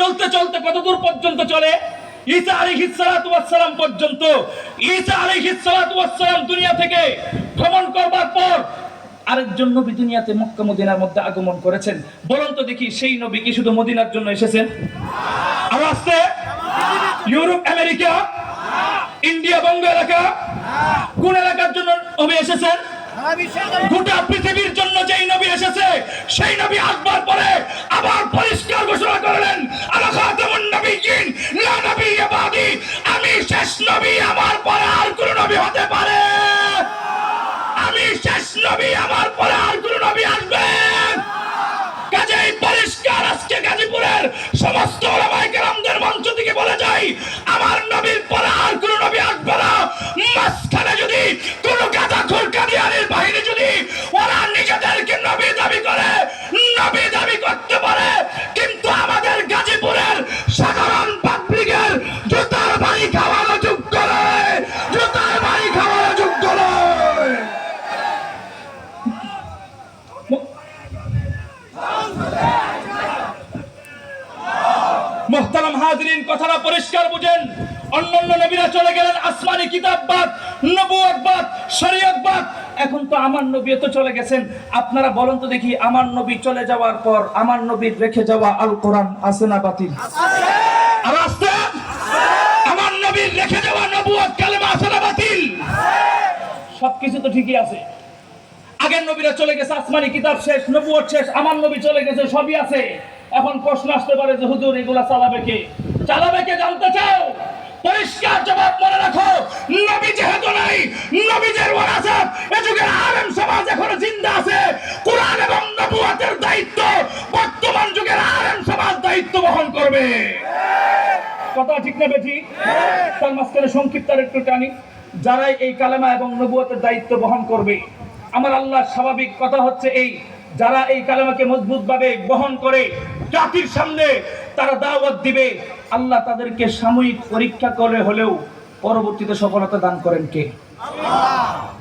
চলতে চলতে কত দূর পর্যন্ত চলে? ঈসা আলাইহিস সালাতু ওয়াস সালাম পর্যন্ত। ঈসা আলাইহিস সালাতু ওয়াস সালাম দুনিয়া থেকে ভ্রমণ করবার পর আরেকজন নবী দুনিয়াতে মক্কা মদিনার মধ্যে আগমন করেছেন। বলুন তো দেখি, সেই নবী কি শুধু মদিনার জন্য এসেছেন? আর আসছে ইউরোপ, আমেরিকা, ইন্ডিয়া, বঙ্গ এলাকা, কোন এলাকার জন্য নবী এসেছেন? গোটা পৃথিবীর জন্য যেই নবী এসেছে, সেই নবী আসবার পরে আবার পরিষ্কার ঘোষণা করলেন, আনা খাতামুন নবিয়্যিন লা নবিয়্যা বাদি, আমি শেষ নবী, আমার পরে আর কোন নবী হতে পারে, আমি শেষ নবী, আমার পরে আর কোন নবী আসবেন। কাজেই পরিষ্কার আজকে গাজীপুরের সমস্ত উলামায়ে কেরামদের মঞ্চ থেকে বলে যাই, আমার নবীর পরে আর কোন নবী আসবে না। মাঝখানে যদি কোন গাঁজাখোর কাদিয়ানীর বাহিনী যদি ওরা নিজেদেরকে নবী দাবি করে, নবী দাবি করতে পারে, কিন্তু আমাদের গাজীপুরের সাধারণ পাবলিকের জুতার বাড়ি খাওয়ানো যোগ্য নয়, জুতার বাড়ি খাওয়ানো যোগ্য নয়। মুহতারাম হাজিরিন, কথাটা পরিষ্কার বুঝেন। অন্যান্য নবীরা চলে গেলেন আসমানি কিতাববাদ, নবুয়তবাদ, শরীয়তবাদ। এখন তো আমার নবী তো চলে গেছেন। আপনারা বলেন তো দেখি, আমার নবী চলে যাওয়ার পর আমার নবীর রেখে যাওয়া আল কোরআন আছে না বাতিল? আর আছে? আমার নবীর রেখে যাওয়া নবুয়ত কালেমা আছে না বাতিল? সবকিছু তো ঠিকই আছে। আগের নবীরা চলে গেছে, আসমানি কিতাব শেষ, নবুয়ত শেষ, আমার নবী চলে গেছে, সবই আছে। এখন প্রশ্ন আসতে পারে যে হুজুর এগুলা চালাবে কে? চালাবে কে জানতে চাও? পরিষ্কার জবাব মনে রাখো, নবী যেহেতু নাই, নবীদের ওয়ারাসাত এ যুগের আলেম সমাজ এখনো জিন্দা আছে। কোরআন এবং নবুয়তের দায়িত্ব বর্তমান যুগের আলেম সমাজ দায়িত্ব বহন করবে। কথা ঠিক না বেঠিক? তার মাঝখানে সংক্ষিপ্ত আর একটু টানি। যারাই এই কালেমা এবং নবুয়তের দায়িত্ব বহন করবে, আমার আল্লাহর স্বাভাবিক কথা হচ্ছে এই, যারা এই কালেমাকে মজবুতভাবে বহন করে জাতির সামনে তারা দাওয়াত দিবে, আল্লাহ তাদেরকে সাময়িক পরীক্ষা করে হলেও পরবর্তীতে সফলতা দান করেন কে?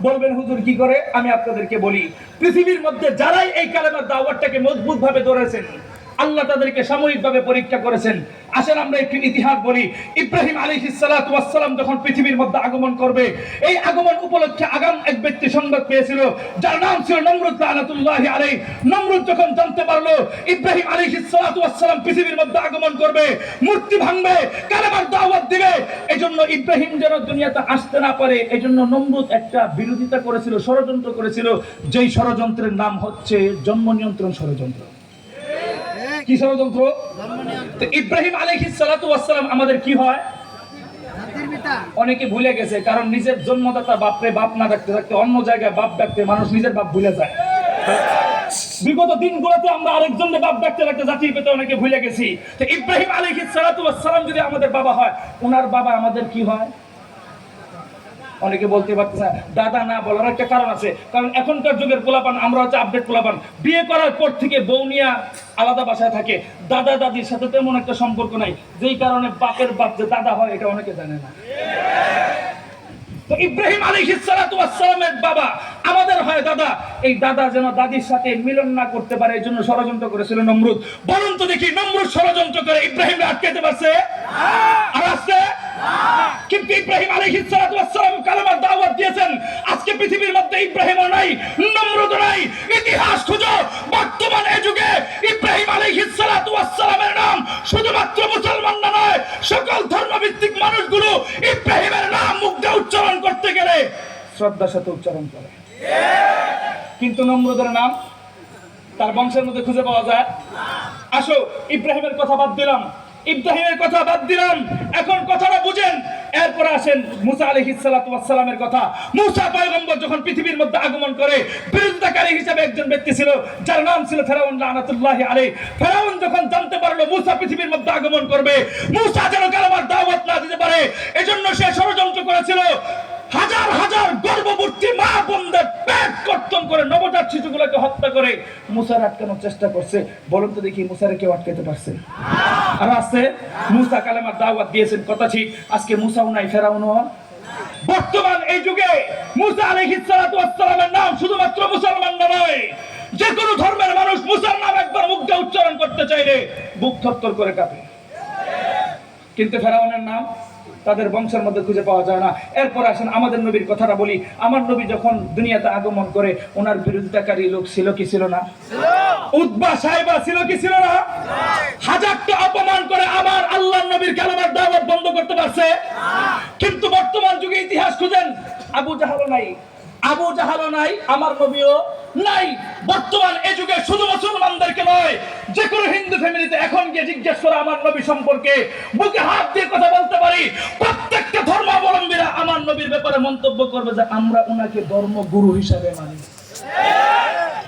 বলবেন হুজুর কি করে? আমি আপনাদেরকে বলি, পৃথিবীর মধ্যে যারাই এই কালেমার দাওয়াতটাকে মজবুতভাবে ধরেছেন, আল্লাহ তাদেরকে সাময়িকভাবে পরীক্ষা করেছেন। আসেন আমরা একটু ইতিহাস বলি। ইব্রাহিম আলাইহিস সালাতু ওয়াস সালাম যখন পৃথিবীর মধ্যে আগমন করবে, এই আগমন উপলক্ষে আগাম এক ব্যক্তি সংবাদ পেয়েছিল, যার নাম ছিল নমরুদ লানাতুল্লাহি আলাইহি। নমরুদ যখন জানতে পারলো ইব্রাহিম আলাইহিস সালাতু ওয়াস সালাম পৃথিবীর মধ্যে আগমন করবে, মূর্তি ভাঙবে, কালেমার দাওয়াত দিবে, এজন্য ইব্রাহিম যেন দুনিয়াতে আসতে না পারে, এজন্য নমরুদ একটা বিরোধিতা করেছিল, ষড়যন্ত্র করেছিল, যেই ষড়যন্ত্রের নাম হচ্ছে জন্ম নিয়ন্ত্রণ ষড়যন্ত্র। কি ষড়যন্ত্র? তো ইব্রাহিম আলাইহিস সালাতু ওয়াস সালাম আমাদের কি হয়? অনেকে ভুলে গেছে, কারণ নিজের জন্মদাতা বাপরে বাপ না ডাকতে থাকতে অন্য জায়গায় বাপ ডাকতে মানুষ নিজের বাপ ভুলে যায়। বিগত দিনগুলোতে আমরা আরেকজনের বাপ ডাকতে ডাকতে জাতির পেতে অনেকে ভুলে গেছি। তো ইব্রাহিম আলাইহিস সালাতু ওয়াস সালাম যদি আমাদের বাবা হয়, ওনার বাবা আমাদের কি হয়? অনেকে বলতে পারতেছে না, দাদা না বলার একটা কারণ আছে, কারণ এখনকার যুগের পোলাপান, আমরা হচ্ছে আপডেট পোলাপান, বিয়ে করার পর থেকে বউ নিয়ে আলাদা বাসায় থাকে, দাদা দাদির সাথে তেমন একটা সম্পর্ক নাই, যেই কারণে বাপের বাপ যে দাদা হয় এটা অনেকে জানে না। তো ইব্রাহিম আলাইহিস সালাতু ওয়াস সালামের বাবা আমাদের হয় দাদা, এই দাদা যেন দাদির সাথে মিলন না করতে পারে, এই জন্য ষড়যন্ত্র করেছিল নমরুদ। বলুন তো দেখি, নমরুদ ষড়যন্ত্র করে ইব্রাহিমকে আটকাতে পারছে? আর আসছে? কিন্তু ইব্রাহিম আলাইহিস সালাতু ওয়াস সালাম কালেমার দাওয়াত দিয়েছেন। আজকে পৃথিবীর মধ্যে ইব্রাহিমও নাই, নমরুদও নাই। ইতিহাস খুঁজো, বর্তমান এই যুগে ইব্রাহিম আলাইহিস সালাতু ওয়াস সালামের নাম শুধুমাত্র মুসলমান না নয়, সকল ধর্মভিত্তিক মানুষগুলো ইব্রাহিমের নাম মুখ দিয়ে উচ্চারণ করতে গেলে শ্রদ্ধার সাথে উচ্চারণ করে। কিন্তু নমরুদের নাম তার বংশের মধ্যে খুঁজে পাওয়া যায়? আসো, ইব্রাহিমের কথা বাদ দিলাম, ইব্রাহিমের কথা বাদ দিলাম, এখন কথাটা বুঝেন। এরপর আসেন মুসা আলাইহিস সালাতু ওয়াস সালামের কথা। মুসা পয়গম্বর যখন পৃথিবীর মধ্যে আগমন করে, বিরোধিতাকারী হিসেবে একজন ব্যক্তি ছিল, যার নাম ছিল ফেরাউন লানাতুল্লাহি আলাইহি। ফেরাউন যখন জানতে পারলো মুসা পৃথিবীর মধ্যে আগমন করবে, মুসা যেন কালেমার দাওয়াত না দিতে পারে, এজন্য সে ষড়যন্ত্র করেছিল। হাজার হাজার গর্ভবতী মা বোনদের পেট কর্তন করে নবজাত শিশুগুলোকে হত্যা করে মুসার আটকানোর চেষ্টা করছে। বলুন তো দেখি, মুসারে কেউ আটকাতে পারছে? আর আছে, মুসা কালেমার দাওয়াত দিয়েছেন, কথা ঠিক। আজকে মুসাও নাই, ফেরাউনও। বর্তমান এই যুগে মুসা আলাইহিস সালাতু ওয়াস সালামের নাম শুধুমাত্র মুসলমান নয়, যে কোনো ধর্মের মানুষ মুসার নাম একবার মুখ দিয়ে উচ্চারণ করতে চাইলে বুক থরথর করে কাঁপে। কিন্তু ফেরাউনের নাম তাদের বংশের মধ্যে খুঁজে পাওয়া যায় না। এরপর আসেন আমাদের নবীর কথাটা বলি। আমার নবী যখন দুনিয়াতে আগমন করে ওনার বিরোধিতাকারী লোক ছিল কি ছিল না? উতবা সাইবা ছিল কি ছিল না? হাজারটা অপমান করে আমার আল্লাহর নবীর কালেমার দাওয়াত বন্ধ করতে পারছে। কিন্তু বর্তমান যুগে ইতিহাস খুঁজেন, আবু জাহালও নাই, আবু জাহালও নাই, আমার নবীও নাই। বর্তমান এই যুগে শুধু মুসলমানদেরকে নয়, যে কোনো হিন্দু ফ্যামিলিতে এখন গিয়ে জিজ্ঞেস করে আমার নবী সম্পর্কে বুকে হাত দিয়ে কথা বলতে পারি, প্রত্যেকটা ধর্মাবলম্বীরা আমার নবীর ব্যাপারে মন্তব্য করবে যে আমরা ওনাকে ধর্মগুরু হিসাবে মানি।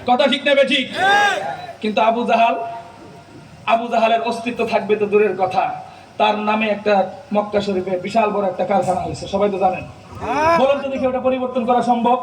কথা ঠিক নেবে ঠিক। কিন্তু আবু জাহালের অস্তিত্ব থাকবে তো দূরের কথা, তার নামে একটা মক্কা শরীফে বিশাল বড় একটা কারখানা হয়েছে, সবাই তো জানেন। বলুন তো দেখি ওটা পরিবর্তন করা সম্ভব?